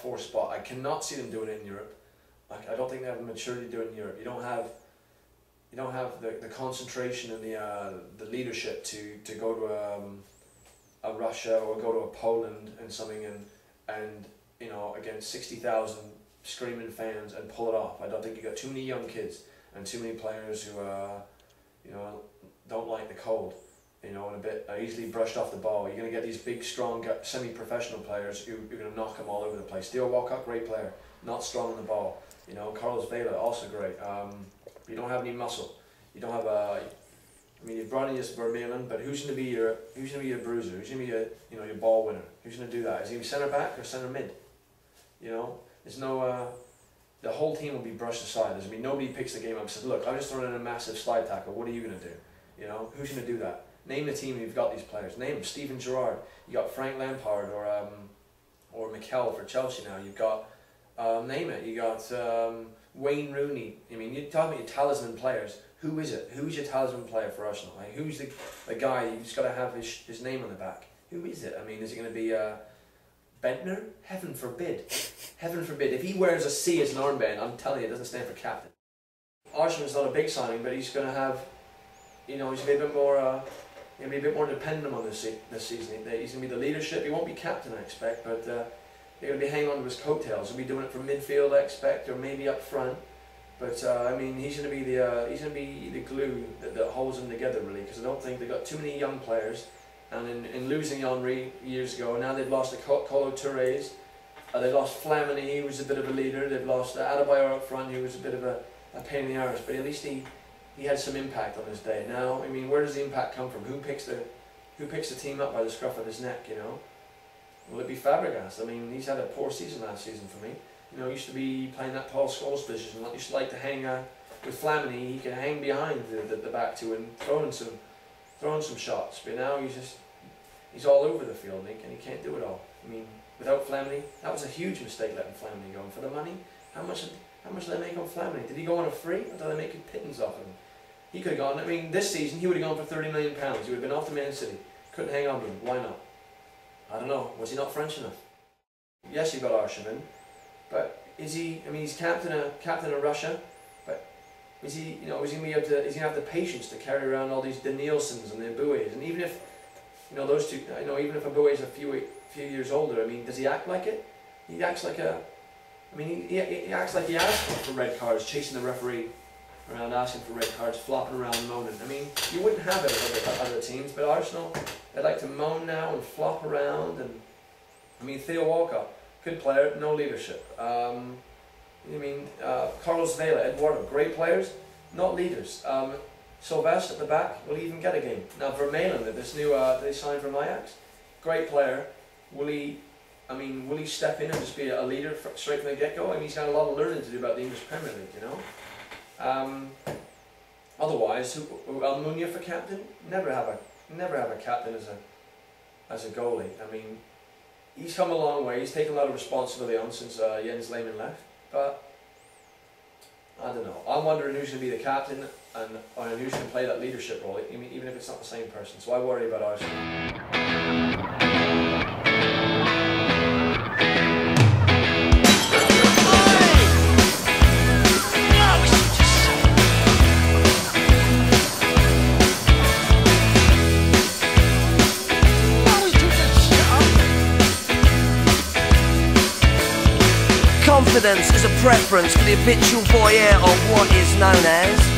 4 spot. I cannot see them doing it in Europe. I don't think they have the maturity to do it in Europe. You don't have the concentration and the leadership to go to a Russia or go to a Poland and something and you know, against 60,000 screaming fans and pull it off. I don't think you got too many young kids and too many players who you know, don't like the cold. You know, and a bit easily brushed off the ball. You're going to get these big, strong, semi-professional players who are going to knock them all over the place. Theo Walcott, great player, not strong on the ball. You know, Carlos Vela, also great. But you don't have any muscle. You don't have I mean, you've brought in this Vermaelen, but who's going to be your bruiser? Who's going to be your ball winner? Who's going to do that? Is he centre back or centre mid? You know, there's no. The whole team will be brushed aside. There's going to be nobody picks the game up and says, "Look, I'm just throwing in a massive slide tackle. What are you going to do?" You know, who's going to do that? Name the team you've got these players. Name them. Steven Gerrard. You got Frank Lampard or Mikel for Chelsea now. You've got name it. You got Wayne Rooney. I mean, you talk about your talisman players. Who is it? Who's your talisman player for Arsenal? Like, who's the guy you've just got to have his name on the back? Who is it? I mean, is it going to be Bentner? Heaven forbid. Heaven forbid. If he wears a C as an armband, I'm telling you, it doesn't stand for captain. Arsenal's not a big signing, but he's going to have. You know, he's going to be a bit more dependent on this season. He's going to be the leadership. He won't be captain, I expect, but they're going to be hanging on to his coattails. He'll be doing it from midfield, I expect, or maybe up front. But I mean, he's going to be the glue that holds them together, really. Because I don't think they've got too many young players. And in losing Henry years ago, now they've lost the Colo Tourés. They lost Flamini, who was a bit of a leader. They've lost Adebayor up front, who was a bit of a pain in the arse. But at least he had some impact on his day. Now, I mean, where does the impact come from? Who picks the team up by the scruff of his neck, you know? Will it be Fabregas? I mean, he's had a poor season last season for me. You know, he used to be playing that Paul Scholes position. He used to like to hang with Flamini. He can hang behind the back two and throwing some shots. But now he's all over the field, and he can't do it all. I mean, without Flamini, that was a huge mistake letting Flamini go. And for the money, how much did they make on Flamini? Did he go on a free, or did they make pittance off him? He could have gone. I mean, this season he would have gone for £30 million. He would have been off to Man City. Couldn't hang on to him. Why not? I don't know. Was he not French enough? Yes, you got Arshavin, but is he? I mean, he's captain of Russia, but is he? You know, is he going to have the patience to carry around all these Danielsons and the Aboues? And even if, you know, those two, you know, even if Aboues is a few years older, I mean, does he act like it? He acts like a. I mean, he acts like he asked for red cards, chasing the referee around, asking for red cards, flopping around, moaning. I mean, you wouldn't have it at other teams, but Arsenal, they like to moan now and flop around. And I mean, Theo Walcott, good player, no leadership. I mean, Carlos Vela, Eduardo, great players, not leaders. Sylvestre at the back will even get a game. Now Vermaelen, this new they signed from Ajax, great player. Will he step in and just be a leader straight from the get-go? I mean, he's got a lot of learning to do about the English Premier League, you know. Otherwise, Almunia for captain? Never have a captain as a goalie. I mean, he's come a long way. He's taken a lot of responsibility on since Jens Lehmann left. But I don't know. I'm wondering who's going to be the captain and who's going to play that leadership role. I mean, even if it's not the same person. So I worry about Arsenal. Confidence is a preference for the habitual voyeur of what is known as